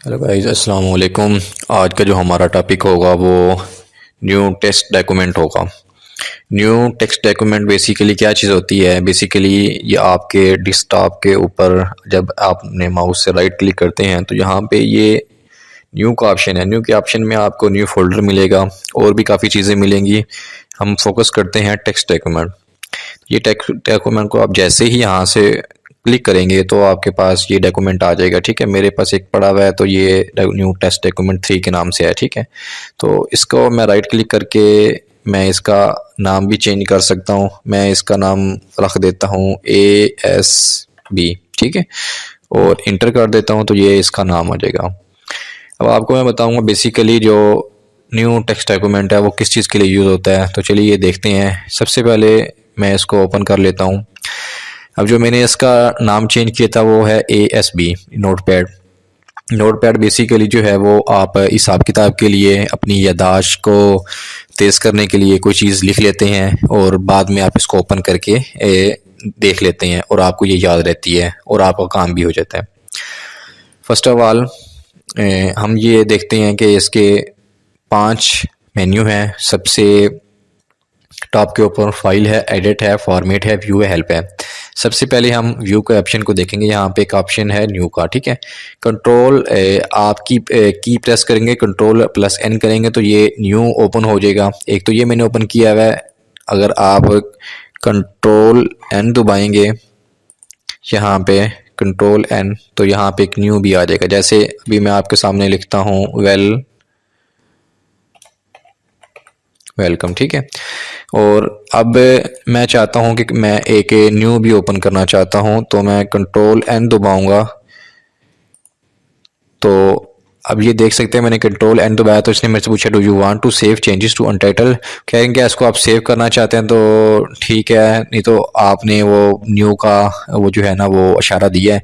Hello guys, अस्सलाम वालेकुम। आज का जो हमारा टॉपिक होगा वो न्यू टेक्स्ट डॉक्यूमेंट होगा। न्यू टेक्स्ट डॉक्यूमेंट बेसिकली क्या चीज़ होती है? बेसिकली ये आपके डेस्कटॉप के ऊपर जब आपने माउस से राइट क्लिक करते हैं तो यहाँ पे ये न्यू का ऑप्शन है। न्यू के ऑप्शन में आपको न्यू फोल्डर मिलेगा और भी काफ़ी चीज़ें मिलेंगी। हम फोकस करते हैं टेक्स्ट डॉक्यूमेंट। ये टेक्स्ट डॉक्यूमेंट को आप जैसे ही यहाँ से क्लिक करेंगे तो आपके पास ये डॉक्यूमेंट आ जाएगा। ठीक है, मेरे पास एक पड़ा हुआ है तो ये न्यू टेक्स्ट डॉक्यूमेंट 3 के नाम से है। ठीक है, तो इसको मैं राइट क्लिक करके मैं इसका नाम भी चेंज कर सकता हूँ। मैं इसका नाम रख देता हूँ ASB। ठीक है, और इंटर कर देता हूँ तो ये इसका नाम हो जाएगा। अब आपको मैं बताऊंगा बेसिकली जो न्यू टेक्स्ट डॉक्यूमेंट है वो किस चीज़ के लिए यूज़ होता है। तो चलिए ये देखते हैं। सबसे पहले मैं इसको ओपन कर लेता हूँ। अब जो मैंने इसका नाम चेंज किया था वो है ASB नोटपैड। नोटपैड बेसिकली जो है वो आप हिसाब किताब के लिए अपनी याददाश्त को तेज़ करने के लिए कोई चीज़ लिख लेते हैं और बाद में आप इसको ओपन करके देख लेते हैं और आपको ये याद रहती है और आपका काम भी हो जाता है। फर्स्ट ऑफ ऑल हम ये देखते हैं कि इसके 5 मेन्यू हैं। सबसे टॉप के ऊपर फाइल है, एडिट है, फॉर्मेट है, व्यू है, हेल्प है। सबसे पहले हम व्यू के ऑप्शन को देखेंगे। यहाँ पे एक ऑप्शन है न्यू का। ठीक है, कंट्रोल आपकी की प्रेस करेंगे, कंट्रोल+N करेंगे तो ये न्यू ओपन हो जाएगा। एक तो ये मैंने ओपन किया हुआ है। अगर आप कंट्रोल N दबाएंगे यहाँ पे कंट्रोल N तो यहाँ पे एक न्यू भी आ जाएगा। जैसे अभी मैं आपके सामने लिखता हूँ वेलकम। ठीक है, और अब मैं चाहता हूँ कि मैं एक न्यू भी ओपन करना चाहता हूँ तो मैं कंट्रोल N दबाऊंगा। तो अब ये देख सकते हैं मैंने कंट्रोल N दबाया तो इसने मेरे से पूछा do you want to save changes to untitled. कहेंगे इसको आप सेव करना चाहते हैं तो ठीक है, नहीं तो आपने वो न्यू का वो जो है ना वो इशारा दिया है।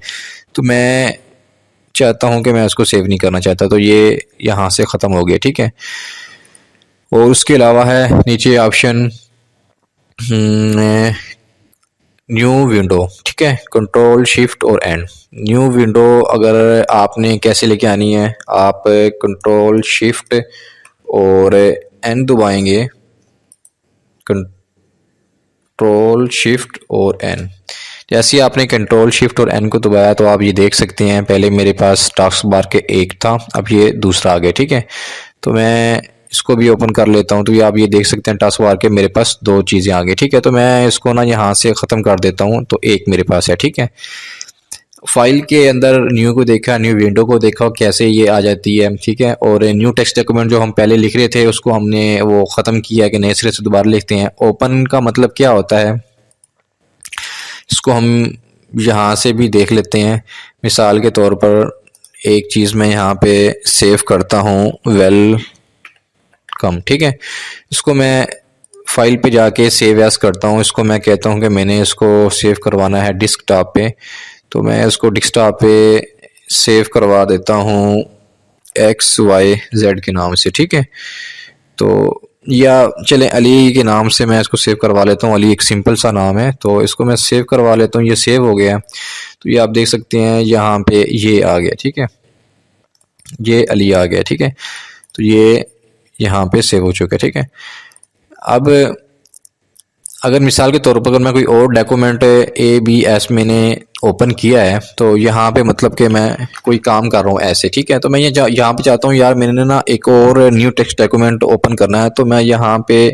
तो मैं चाहता हूँ कि मैं उसको सेव नहीं करना चाहता तो ये यहाँ से ख़त्म हो गया। ठीक है, और उसके अलावा है नीचे ऑप्शन न्यू विंडो। ठीक है, कंट्रोल+Shift+N। न्यू विंडो अगर आपने कैसे लेके आनी है, आप कंट्रोल+Shift+N दबाएंगे। कंट्रोल+Shift+N जैसे ही आपने कंट्रोल+Shift+N को दबाया तो आप ये देख सकते हैं पहले मेरे पास टास्क बार के एक था, अब ये दूसरा आ गया। ठीक है, तो मैं इसको भी ओपन कर लेता हूँ तो ये आप ये देख सकते हैं टास्क बार के मेरे पास 2 चीज़ें आ गई। ठीक है, तो मैं इसको ना यहाँ से ख़त्म कर देता हूँ तो एक मेरे पास है। ठीक है, फाइल के अंदर न्यू को देखा, न्यू विंडो को देखा कैसे ये आ जाती है। ठीक है, और न्यू टेक्स्ट डॉक्यूमेंट जो हम पहले लिख रहे थे उसको हमने वो ख़त्म किया कि नए सिरे से दोबारा लिखते हैं। ओपन का मतलब क्या होता है इसको हम यहाँ से भी देख लेते हैं। मिसाल के तौर पर एक चीज़ मैं यहाँ पे सेव करता हूँ वेलकम। ठीक है, इसको मैं फाइल पे जाके सेव एज करता हूँ। इसको मैं कहता हूँ कि मैंने इसको सेव करवाना है डेस्कटॉप पे, तो मैं इसको डेस्कटॉप पे सेव करवा देता हूँ XYZ के नाम से। ठीक है, तो या चलें अली के नाम से मैं इसको सेव करवा लेता हूँ। अली एक सिंपल सा नाम है तो इसको मैं सेव करवा लेता हूँ। ये सेव हो गया। तो ये आप देख सकते हैं यहाँ पे ये आ गया। ठीक है, ये अली आ गया। ठीक है, तो ये यहाँ पे सेव हो चुका है। ठीक है, अब अगर मिसाल के तौर पर अगर मैं कोई और डॉक्यूमेंट ABS मैंने ओपन किया है तो यहाँ पे मतलब कि मैं कोई काम कर रहा हूँ ऐसे। ठीक है, तो मैं यहाँ पे चाहता हूँ यार मैंने ना एक और न्यू टेक्स्ट डॉक्यूमेंट ओपन करना है तो मैं यहाँ पे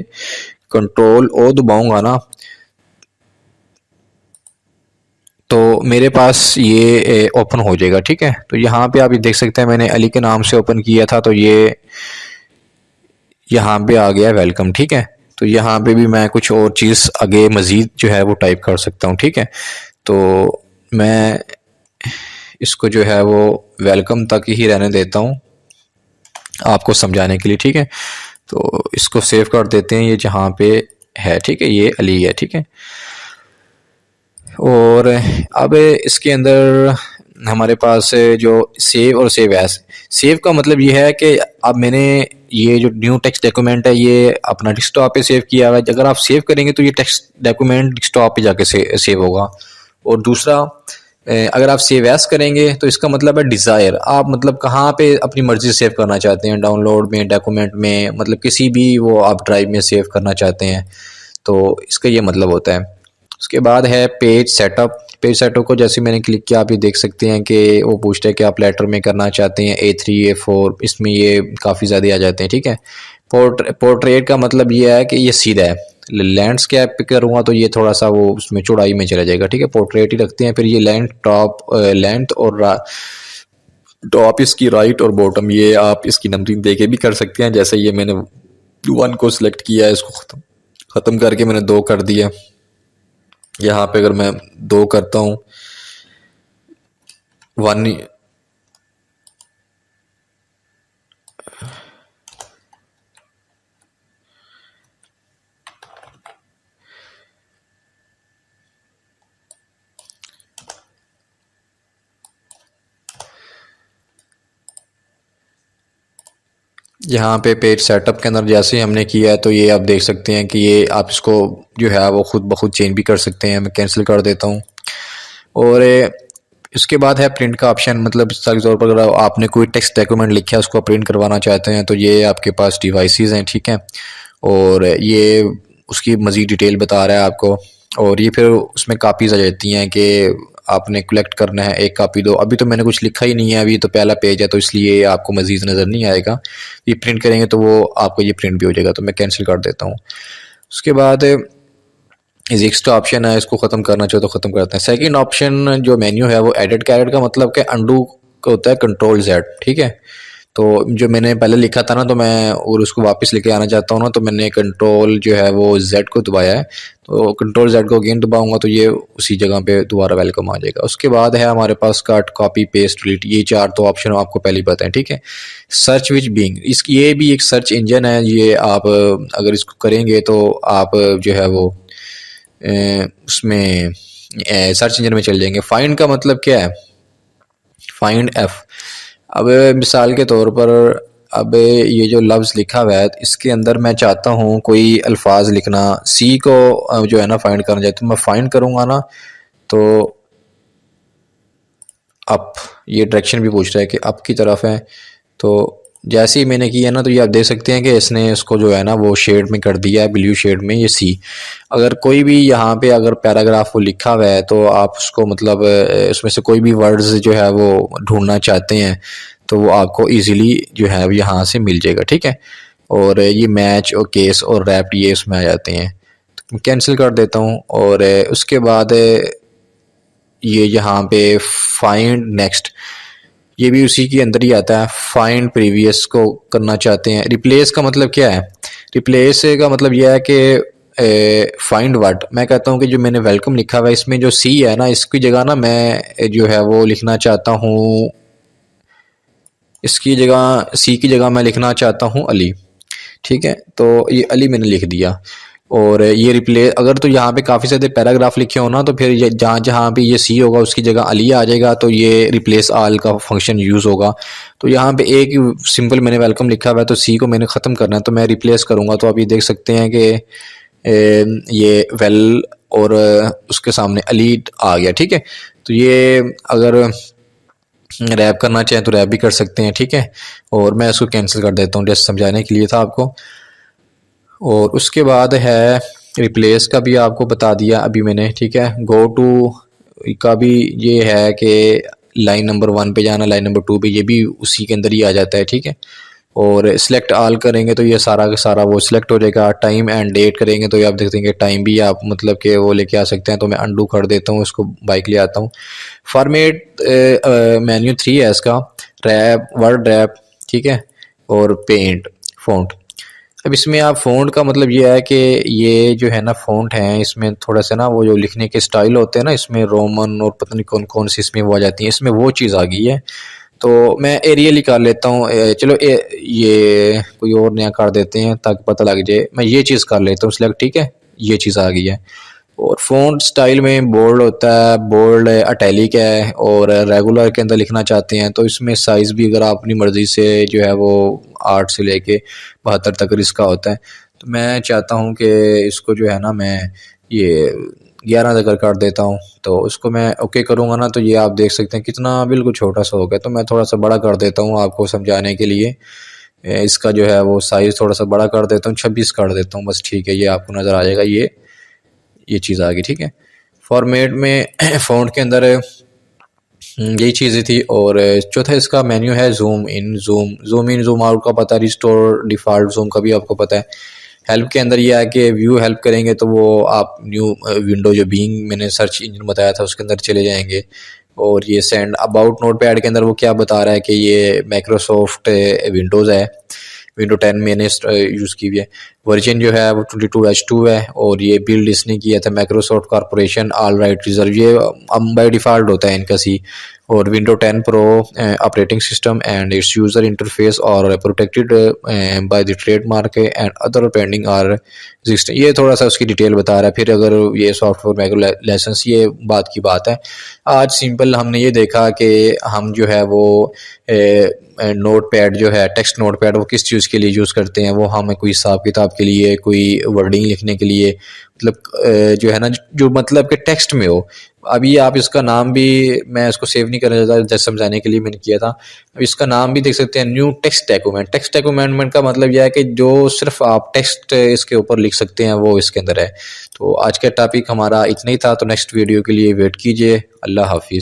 कंट्रोल O दबाऊंगा ना तो मेरे पास ये ओपन हो जाएगा। ठीक है, तो यहाँ पे आप ये देख सकते हैं मैंने अली के नाम से ओपन किया था तो ये यहाँ पे आ गया वेलकम। ठीक है, तो यहाँ पे भी मैं कुछ और चीज़ आगे मज़ीद जो है वो टाइप कर सकता हूँ। ठीक है, तो मैं इसको जो है वो वेलकम तक ही रहने देता हूँ आपको समझाने के लिए। ठीक है, तो इसको सेव कर देते हैं। ये जहाँ पे है, ठीक है, ये अली है। ठीक है, और अब इसके अंदर हमारे पास जो सेव और सेव एज। सेव का मतलब ये है कि अब मैंने ये जो न्यू टेक्स्ट डॉक्यूमेंट है ये अपना डेस्कटॉप पे सेव किया हुआ है। अगर आप सेव करेंगे तो ये टेक्स्ट डॉक्यूमेंट डेस्कटॉप पे जाके सेव होगा। और दूसरा अगर आप सेव एस करेंगे तो इसका मतलब है डिज़ायर, आप मतलब कहाँ पे अपनी मर्ज़ी से सेव करना चाहते हैं, डाउनलोड में, डॉक्यूमेंट में, मतलब किसी भी वो आप ड्राइव में सेव करना चाहते हैं, तो इसका ये मतलब होता है। उसके बाद है पेज सेटअप। पेज सेटअप को जैसे मैंने क्लिक किया, आप ये देख सकते हैं कि वो पूछता है कि आप लेटर में करना चाहते हैं A3 A4, इसमें ये काफ़ी ज़्यादा आ जाते हैं, ठीक है। पोर्ट्रेट का मतलब ये है कि ये सीधा है, लैंडस्केप पे करूँगा तो ये थोड़ा सा वो उसमें चौड़ाई में चला जाएगा, ठीक है। पोर्ट्रेट ही रखते हैं। फिर ये लेंथ, टॉप लेंथ और टॉप इसकी राइट और बॉटम, ये आप इसकी नंबरिंग देके भी कर सकते हैं। जैसे ये मैंने 1 को सिलेक्ट किया है, इसको ख़त्म करके मैंने 2 कर दिया। यहाँ पे अगर मैं 2 करता हूँ 1, यहाँ पे पेज सेटअप के अंदर जैसे ही हमने किया है तो ये आप देख सकते हैं कि ये आप इसको जो है वो खुद ब खुद चेंज भी कर सकते हैं। मैं कैंसिल कर देता हूँ। और इसके बाद है प्रिंट का ऑप्शन, मतलब मिसाल के तौर पर अगर आपने कोई टेक्स्ट डॉक्यूमेंट लिखा है उसको प्रिंट करवाना चाहते हैं तो ये आपके पास डिवाइसेस हैं, ठीक है। और ये उसकी मज़ीद डिटेल बता रहा है आपको। और ये फिर उसमें कापीज़ आ जाती हैं कि आपने कलेक्ट करना है, एक कापी दो। अभी तो मैंने कुछ लिखा ही नहीं है, अभी तो पहला पेज है तो इसलिए आपको मज़ीद नज़र नहीं आएगा। ये प्रिंट करेंगे तो वो आपको ये प्रिंट भी हो जाएगा, तो मैं कैंसिल कर देता हूँ। उसके बाद एक्स्ट्रा ऑप्शन है, इसको ख़त्म करना चाहो तो ख़त्म करते हैं। सेकंड ऑप्शन जो मेन्यू है वो एडिट का, एडिट का मतलब कि अंडू का होता है कंट्रोल जेड, ठीक है। तो जो मैंने पहले लिखा था ना, तो मैं और उसको वापस लेके आना चाहता हूँ ना, तो मैंने कंट्रोल जो है वो जेड को दबाया है, तो कंट्रोल जेड को अगेन दबाऊंगा तो ये उसी जगह पे दोबारा वेलकम आ जाएगा। उसके बाद है हमारे पास कट, कॉपी, पेस्ट, डिलीट, ये 4 तो ऑप्शन आपको पहले ही पता है, ठीक है। सर्च विच बिंग, इसकी ये भी एक सर्च इंजन है। ये आप अगर इसको करेंगे तो आप जो है वो उसमें सर्च इंजन में चल जाएंगे। फाइंड का मतलब क्या है, फाइंड एफ। अब मिसाल के तौर पर अब ये जो लफ्ज़ लिखा हुआ है इसके अंदर मैं चाहता हूँ कोई अल्फाज लिखना, सी को जो है ना फाइंड करना चाहता हूँ, मैं फाइंड करूँगा ना तो अप, ये डायरेक्शन भी पूछ रहा है कि अप की तरफ है। तो जैसे ही मैंने किया ना तो ये आप देख सकते हैं कि इसने इसको जो है ना वो शेड में कर दिया है, ब्लू शेड में, ये सी। अगर कोई भी यहाँ पे अगर पैराग्राफ वो लिखा हुआ है तो आप उसको मतलब उसमें से कोई भी वर्ड्स जो है वो ढूंढना चाहते हैं तो वो आपको इजीली जो है यहाँ से मिल जाएगा, ठीक है। और ये मैच और केस और रैप्ट ये उसमें आ जाते हैं, तो कैंसिल कर देता हूँ। और उसके बाद ये यहाँ पे फाइंड नेक्स्ट, ये भी उसी के अंदर ही आता है। फाइंड प्रीवियस को करना चाहते हैं। रिप्लेस का मतलब क्या है, रिप्लेस का मतलब यह है कि फाइंड वर्ड, मैं कहता हूँ कि जो मैंने वेलकम लिखा हुआ है इसमें जो सी है ना, इसकी जगह ना मैं जो है वो लिखना चाहता हूँ, इसकी जगह सी की जगह मैं लिखना चाहता हूँ अली, ठीक है। तो ये अली मैंने लिख दिया। और ये रिप्लेस, अगर तो यहाँ पे काफ़ी सारे पैराग्राफ लिखे हो ना तो फिर ये जहाँ जहाँ पे ये सी होगा उसकी जगह अली आ जाएगा, तो ये रिप्लेस आल का फंक्शन यूज़ होगा। तो यहाँ पे एक सिंपल मैंने वेलकम लिखा हुआ है तो सी को मैंने ख़त्म करना है तो मैं रिप्लेस करूँगा, तो आप ये देख सकते हैं कि ये वेल और उसके सामने अली आ गया, ठीक है। तो ये अगर रैप करना चाहें तो रैप भी कर सकते हैं, ठीक है। और मैं इसको कैंसिल कर देता हूँ, जैसे समझाने के लिए था आपको। और उसके बाद है रिप्लेस का भी आपको बता दिया अभी मैंने, ठीक है। गो टू का भी ये है कि लाइन नंबर 1 पे जाना, लाइन नंबर 2 पे, ये भी उसी के अंदर ही आ जाता है, ठीक है। और सिलेक्ट ऑल करेंगे तो ये सारा का सारा वो सिलेक्ट हो जाएगा। टाइम एंड डेट करेंगे तो ये आप देखते हैं कि टाइम भी आप मतलब कि वो लेके आ सकते हैं, तो मैं अंडू कर देता हूँ, इसको बाइक ले आता हूँ। फॉर्मेट मेन्यू 3 है इसका, रैप, वर्ड रैप, ठीक है। और पेंट फ़ॉन्ट। अब इसमें आप फ़ॉन्ट का मतलब ये है कि ये जो है ना फ़ॉन्ट है इसमें थोड़ा सा ना वो जो लिखने के स्टाइल होते हैं ना, इसमें रोमन और पता नहीं कौन कौन सी इसमें वो आ जाती हैं, इसमें वो चीज़ आ गई है। तो मैं एरियल ही कर लेता हूँ, चलो ये कोई और नया कर देते हैं ताकि पता लग जाए। मैं ये चीज़ कर लेता हूँ सिलेक्ट, ठीक है, ये चीज़ आ गई है। और फ़ॉन्ट स्टाइल में बोल्ड होता है, बोल्ड इटैलिक है, और रेगुलर के अंदर लिखना चाहते हैं तो इसमें साइज़ भी अगर आप अपनी मर्ज़ी से जो है वो 8 से लेके 72 तक इसका होता है। तो मैं चाहता हूँ कि इसको जो है ना मैं ये 11 अगर कर देता हूँ तो उसको मैं ओके करूँगा ना, तो ये आप देख सकते हैं कितना बिल्कुल छोटा सा हो गया। तो मैं थोड़ा सा बड़ा कर देता हूँ आपको समझाने के लिए। इसका जो है वो साइज़ थोड़ा सा बड़ा कर देता हूँ, 26 कर देता हूँ बस, ठीक है। ये आपको नज़र आ जाएगा, ये चीज़ आ गई, ठीक है। फॉर्मेट में फ़ॉन्ट के अंदर यही चीज़ें थी। और चौथा इसका मेन्यू है जूम इन जूम आउट का पता है, रिस्टोर डिफ़ॉल्ट जूम का भी आपको पता है। हेल्प के अंदर ये है कि व्यू हेल्प करेंगे तो वो आप न्यू विंडो जो बीइंग मैंने सर्च इंजन बताया था उसके अंदर चले जाएंगे। और ये सेंड अबाउट नोटपैड के अंदर वो क्या बता रहा है कि ये माइक्रोसॉफ्ट विंडोज़ है, विंडो 10 मैंने यूज़ की हुई है। वर्जन जो है वो 22H2 है। और ये बिल्ड इसने किया था Microsoft corporation, all right reserve, ये बाय डिफ़ॉल्ट होता है इनका सी। और window 10 pro operating system and its user interface और protected by the trademark and other pending or existing. ये थोड़ा सा उसकी डिटेल बता रहा है। फिर अगर ये सॉफ्टवेयर माइक्रो लाइसेंस, ये बात की बात है। आज सिंपल हमने ये देखा कि हम जो है वो नोट पैड जो है, टेक्स्ट नोट पैड, वो किस चीज़ के लिए यूज़ करते हैं। वो हमें कोई हिसाब किताब के लिए, कोई वर्डिंग लिखने के लिए, मतलब जो है ना, जो मतलब कि टेक्स्ट में हो। अभी आप इसका नाम भी, मैं इसको सेव नहीं करना चाहता, जस्ट समझाने के लिए मैंने किया था। अब इसका नाम भी देख सकते हैं, new text document. Text document का मतलब यह है कि जो सिर्फ आप टेक्स्ट इसके ऊपर लिख सकते हैं वो इसके अंदर है। तो आज का टॉपिक हमारा इतना ही था। तो नेक्स्ट वीडियो के लिए वेट कीजिए। अल्लाह हाफिज़।